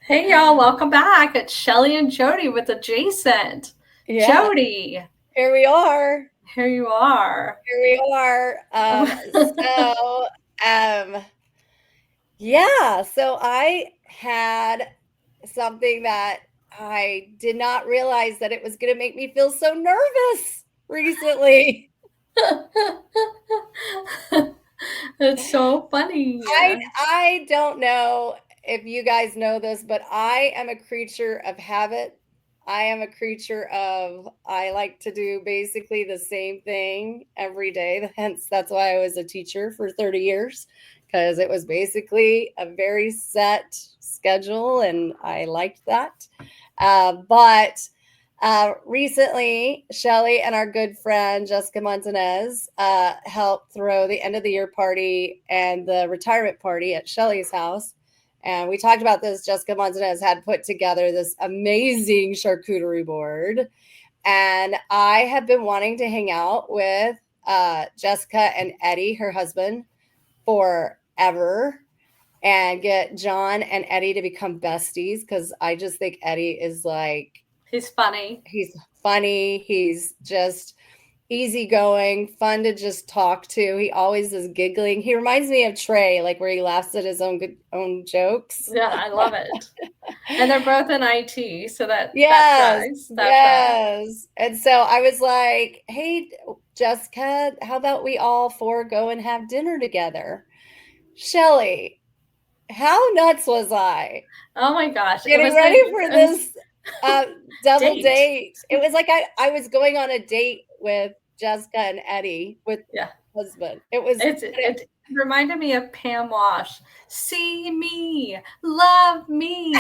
Hey y'all, welcome back. It's Shelly and Jody with Adjacent. Yeah, Jody, here we are. here you are. Here we are. So, um, yeah, so I had something that I did not realize that it was going to make me feel so nervous recently. It's so funny. I don't know if you guys know this, but I am a creature of habit. I am a creature of I like to do basically the same thing every day. Hence, that's why I was a teacher for 30 years, because it was basically a very set schedule, and I liked that. But recently, Shelly and our good friend Jessica Montanez helped throw the end of the year party and the retirement party at Shelly's house. And we talked about this. Jessica Montanez had put together this amazing charcuterie board. And I have been wanting to hang out with Jessica and Eddie, her husband, forever and get John and Eddie to become besties because I just think Eddie is like, He's funny. he's funny. He's just easygoing, fun to just talk to. He always is giggling. He reminds me of Trey, like where he laughs at his own jokes. Yeah, I love it. And they're both in IT, so that Yes, tries. That tries. yes. And so I was like, hey, Jessica, how about we all four go and have dinner together? Shelly, how nuts was I Oh my gosh. It getting was ready like for this double date. date? It was like I was going on a date with Jessica and Eddie with Yeah. husband. It was It reminded me of Pam Wash. See me, love me.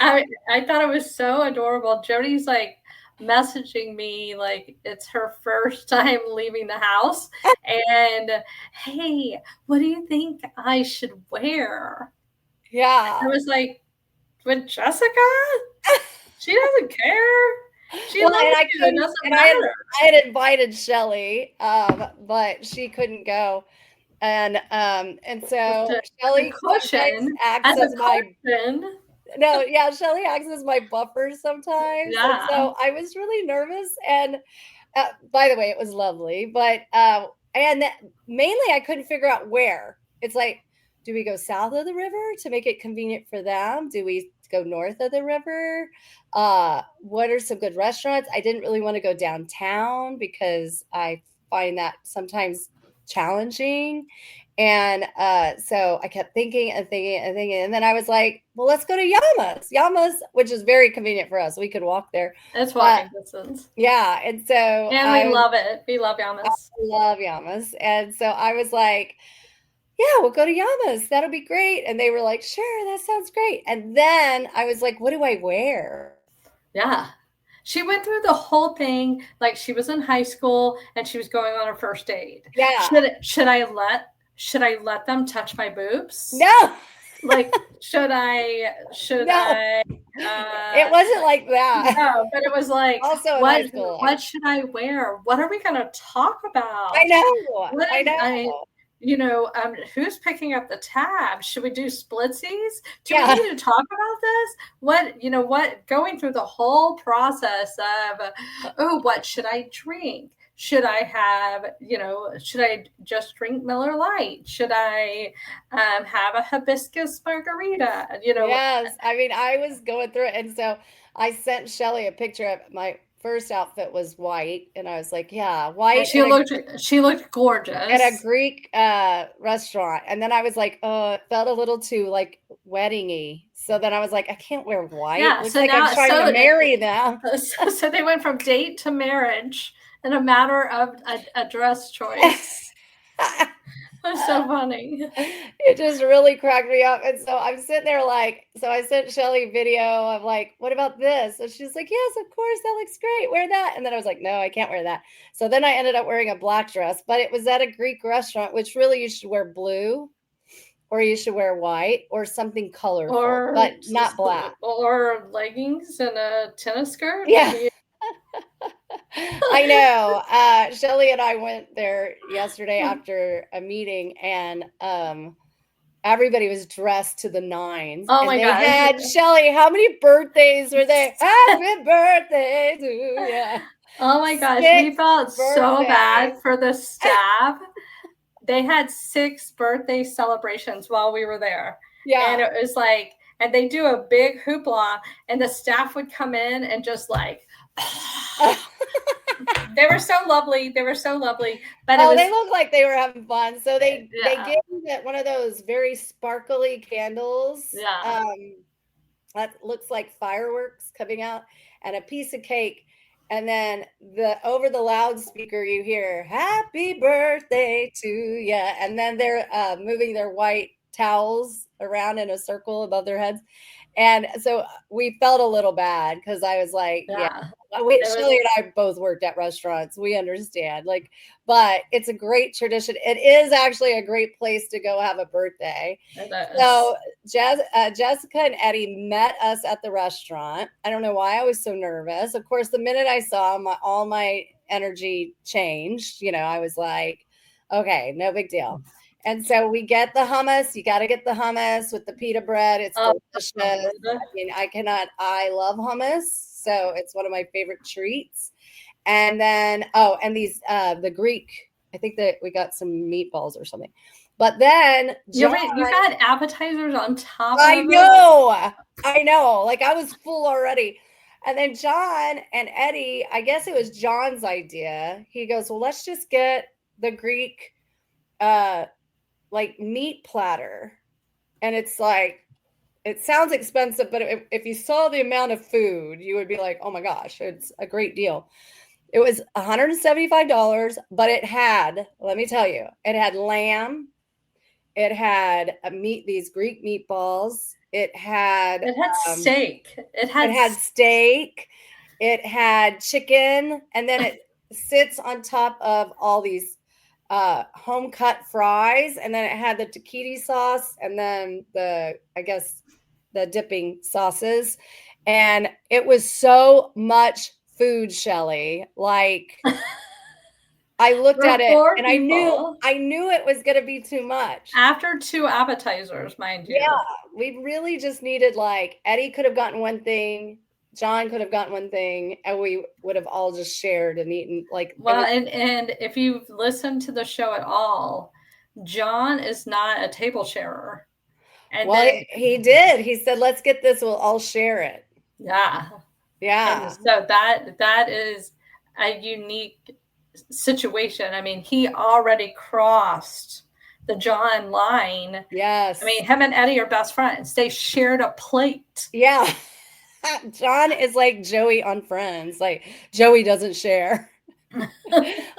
I thought it was so adorable. Jody's like messaging me like it's her first time leaving the house, and hey, what do you think I should wear? I yeah. was like, with Jessica? She doesn't care. She Well, loves and I you. It couldn't, doesn't and matter. I had invited Shelly, but she couldn't go, and so Just a Shelly sometimes cushion acts as a as my cushion. no, yeah, Shelly acts as my buffer sometimes, and Yeah. so I was really nervous. And by the way, it was lovely, but mainly I couldn't figure out where. It's like, do we go south of the river to make it convenient for them? Do we go north of the river? What are some good restaurants? I didn't really want to go downtown because I find that sometimes challenging. And so I kept thinking and thinking and thinking. And then I was like, well, let's go to Yama's. Yama's, which is very convenient for us. We could walk there. It's Uh, walking distance. yeah. And so And we love it. We love Yamas. love Yama's. And so I was like, yeah, we'll go to Yama's. That'll be great. And they were like, sure, that sounds great. And then I was like, what do I wear? Yeah. She went through the whole thing like she was in high school and she was going on her first date. Yeah. Should I let them touch my boobs? No, Like should no, I it wasn't like that. no, but it was like Also in what high school. what should I wear? What are we going to talk I about? know. What I is I know. who's picking up the tab? Should we do splitsies? Do we Yeah. need to talk about this? What, going through the whole process of, oh, what should I drink? Should I should I just drink Miller Lite? Should I have a hibiscus margarita? Yes. I mean, I was going through it. And so I sent Shelly a picture of my first outfit was white. And I was like, yeah, And white she looked at a gorgeous. Greek restaurant. And then I was like, oh, it felt a little too like wedding-y. So then I was like, I can't wear white. Yeah, Looks so like I'm now trying to marry them. so they went from date to marriage in a matter of a dress choice. That's so funny. It just really cracked me up. And so I'm sitting there like, so I sent Shelly a video of like, what about this? And she's like, yes, of course, that looks great. Wear that. And then I was like, no, I can't wear that. So then I ended up wearing a black dress, but it was at a Greek restaurant, which really you should wear blue or you should wear white or something colorful, Or but not black. or leggings and a tennis skirt. Yeah. I know. Shelly and I went there yesterday after a meeting, and everybody was dressed to the nines. Oh and my they gosh. had, Shelly, how many birthdays were there? Happy birthday to you. Oh my gosh, we 6 felt so bad birthdays. for the staff. They had 6 birthday celebrations while we were there. And Yeah. it was like, and they do a big hoopla, and the staff would come in and just like, they were so lovely. They were so lovely. But it was, they look like they were having fun. So they yeah, gave me one of those very sparkly candles. yeah. That looks like fireworks coming out, and a piece of cake. And then over the loudspeaker you hear "Happy Birthday to ya," and then they're moving their white towels around in a circle above their heads. And so we felt a little bad because I was like, yeah, Yeah. It was, Shelly and I both worked at restaurants. We understand. Like, but it's a great tradition. It is actually a great place to go have a birthday. So Jessica and Eddie met us at the restaurant. I don't know why I was so nervous. Of course, the minute I saw them, all my energy changed. I was like, okay, no big deal. And so we get the hummus. You got to get the hummus with the pita bread. It's delicious. I mean, I love hummus. So it's one of my favorite treats. And then, and these, the Greek, I think that we got some meatballs or something. But then you got appetizers on top I of it. I know. Like I was full already. And then John and Eddie, I guess it was John's idea. He goes, well, let's just get the Greek like meat platter. And it's like, it sounds expensive, but if you saw the amount of food, you would be like, oh my gosh, it's a great deal. It was $175, but it had, let me tell you, it had lamb. It had these Greek meatballs. It had steak. It had steak. It had chicken. And then it sits on top of all these home cut fries. And then it had the taquiti sauce and then I guess the dipping sauces. And it was so much food, Shelly. Like I looked at it and I knew it was going to be too much. After 2 appetizers, mind you. Yeah, we really just needed like Eddie could have gotten one thing, John could have gotten one thing, and we would have all just shared and eaten. Like, well, and if you've listened to the show at all, John is not a table sharer. And well, he did. He said, "Let's get this. We'll all share it." Yeah, yeah. And so that is a unique situation. I mean, he already crossed the John line. Yes. I mean, him and Eddie are best friends. They shared a plate. Yeah. John is like Joey on Friends. Like Joey doesn't share.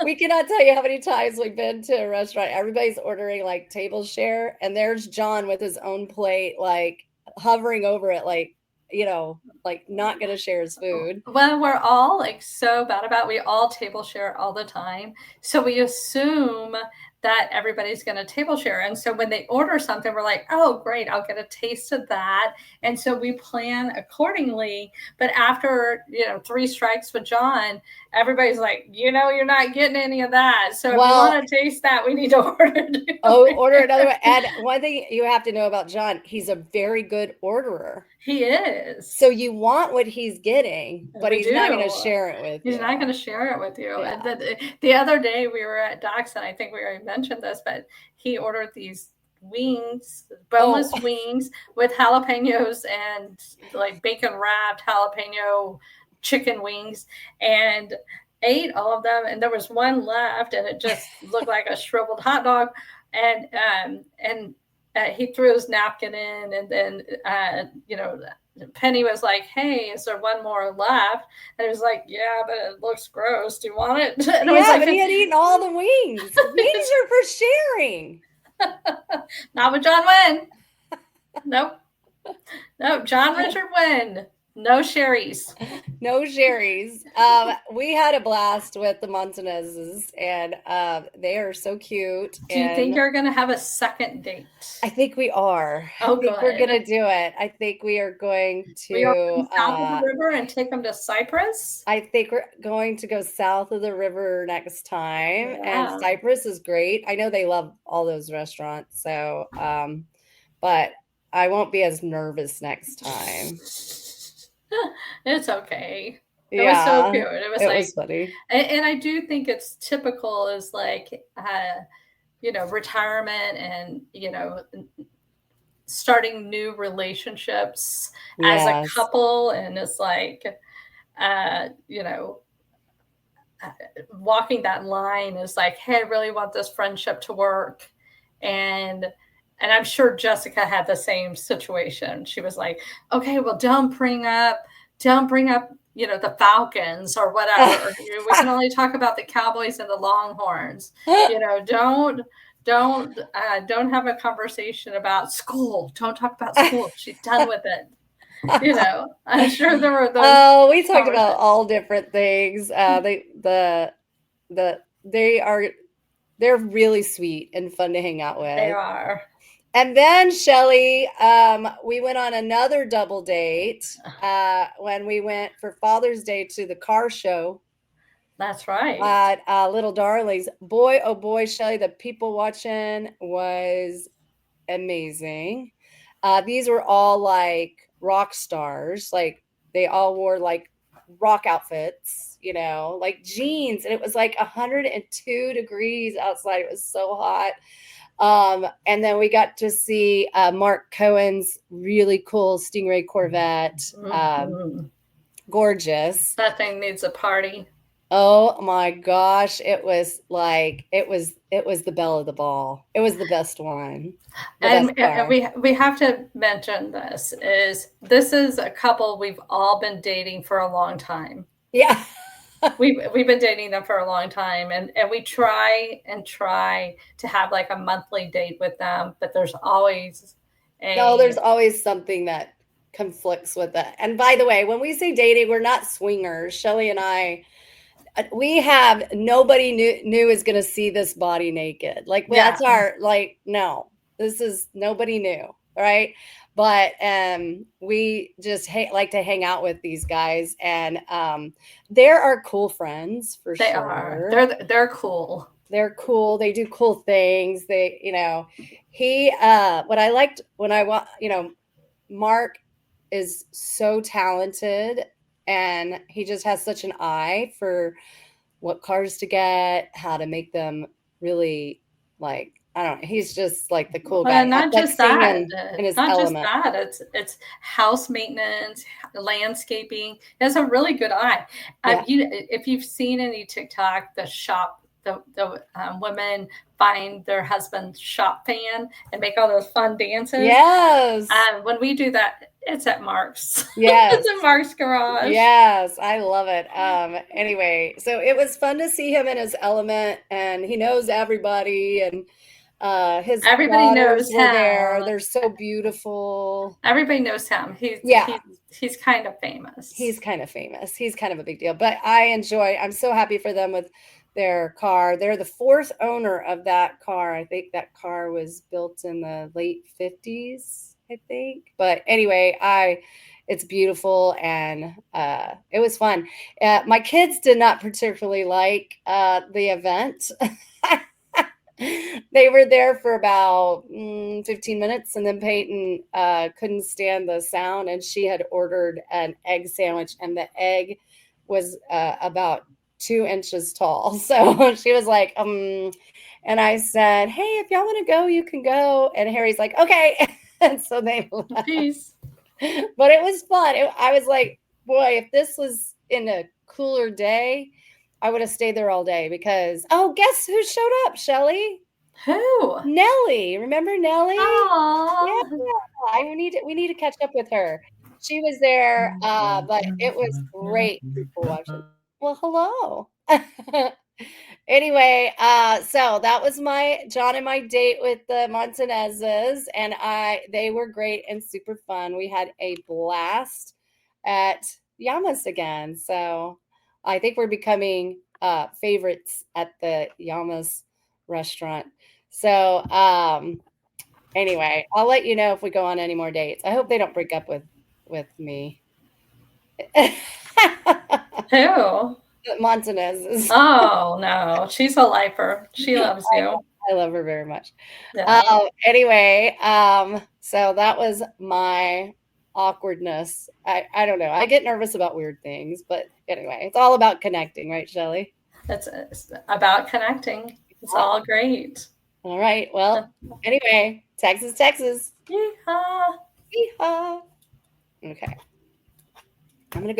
We cannot tell you how many times we've been to a restaurant. Everybody's ordering like table share, and there's John with his own plate, like hovering over it, like like not gonna share his food. Well, we're all like so bad about we all table share all the time. So we assume that everybody's going to table share. And so when they order something, we're like, oh, great, I'll get a taste of that. And so we plan accordingly. But after, 3 strikes with John, everybody's like, you're not getting any of that. So if you want to taste that, we need to order it. Order another one. And one thing you have to know about John, he's a very good orderer. He is. So you want what he's getting, but he's not going to share it with you. He's not going to share it with you. Yeah. The other day we were at Doc's, and I think we already mentioned this, but he ordered these wings, boneless wings with jalapenos and like bacon wrapped jalapeno chicken wings, and ate all of them. And there was one left, and it just looked like a shriveled hot dog. And he threw his napkin in, and then, Penny was like, hey, is there one more left? And he was like, yeah, but it looks gross. Do you want it? And but he had eaten all the wings. Wings are for sharing. Not with John Wynn. Nope. John Richard Wynn. No Sherry's. No Sherry's. We had a blast with the Montanezes, and they are so cute. Do you think you're going to have a second date? I think we are. I think we're going to do it. I think we are going to south of the river and take them to Cyprus. I think we're going to go south of the river next time. Yeah. And Cyprus is great. I know they love all those restaurants. So but I won't be as nervous next time. It's okay. It was so Yeah, cute. It was it was like, funny. and I do think it's typical is like, retirement and, starting new relationships as a Yes. couple. And it's like, uh, you know, uh, walking that line is like, hey, I really want this friendship to work. And I'm sure Jessica had the same situation. She was like, okay, well, don't bring up, the Falcons or whatever. We can only talk about the Cowboys and the Longhorns. Don't have a conversation about school. Don't talk about school. She's done with it. I'm sure there were those Oh, we talked about conversations. all different things. They are they're really sweet and fun to hang out They with. are. And then Shelly, we went on another double date when we went for Father's Day to the car show That's right. at Little Darlings. Boy, oh boy, Shelly, the people watching was amazing. These were all like rock stars. Like they all wore like rock outfits, like jeans. And it was like 102 degrees outside. It was so hot. And then we got to see Mark Cohen's really cool Stingray Corvette. Mhm. Gorgeous. That thing needs a party. Oh my gosh, it was the belle of the ball. It was the best one. The best And car. we have to mention this is a couple we've all been dating for a long time. Yeah. We've been dating them for a long time, and we try and try to have like a monthly date with them, but there's always No, a there's always something that conflicts with it. And by the way, when we say dating, we're not swingers. Shelly and I, we have nobody new is going to see this body naked. Like yeah. that's our like no. This is nobody new, right? But we just like to hang out with these guys, and they're our cool friends for They are. sure. They're cool. They're cool. They do cool things. He what I liked when I want, Mark is so talented, and he just has such an eye for what cars to get, how to make them really like I don't know. He's just like the cool guy, Well, not just flexing that. and in his Not just element. that. It's house maintenance, landscaping. He has a really good eye. Yeah. If you've seen any TikTok, the women find their husband's shop fan and make all those fun dances. Yes. When we do that, it's at Mark's. Yes. It's at Mark's garage. Yes, I love it. Anyway, so it was fun to see him in his element, and he knows everybody, and his Everybody daughters knows were there. him. They're so beautiful. Everybody knows him. Yeah, He's kind of famous. he's kind of famous. He's kind of a big deal. But I'm so happy for them with their car. They're the fourth owner of that car. I think that car was built in the late 50s, I think. But anyway, it's beautiful, and it was fun. My kids did not particularly like the event. They were there for about 15 minutes, and then Peyton couldn't stand the sound, and she had ordered an egg sandwich, and the egg was about 2 inches tall. So she was like, and I said, hey, if y'all want to go, you can go. And Harry's like, okay. And so they left. Peace. But it was fun. I was like, boy, if this was in a cooler day, I would have stayed there all day because guess who showed up, Shelly? Who? Nellie. Remember Nellie? Yeah. Aww. We need to catch up with her. She was there, but it was great people watching. Well, hello. Anyway, so that was my John and my date with the Montanezes, and they were great and super fun. We had a blast at Yamas again. So I think we're becoming favorites at the Yamas restaurant. So anyway, I'll let you know if we go on any more dates. I hope they don't break up with me. Who? Montanez is. Oh no, she's a lifer. She loves you. I love her very much. Yeah. Anyway, so that was my awkwardness. I don't know. I get nervous about weird things, but anyway, it's all about connecting, right, Shelly? It's about connecting. It's Yeah. all great. All right. Well, anyway, Texas, Texas. Yeehaw. Yeehaw. Okay. I'm gonna go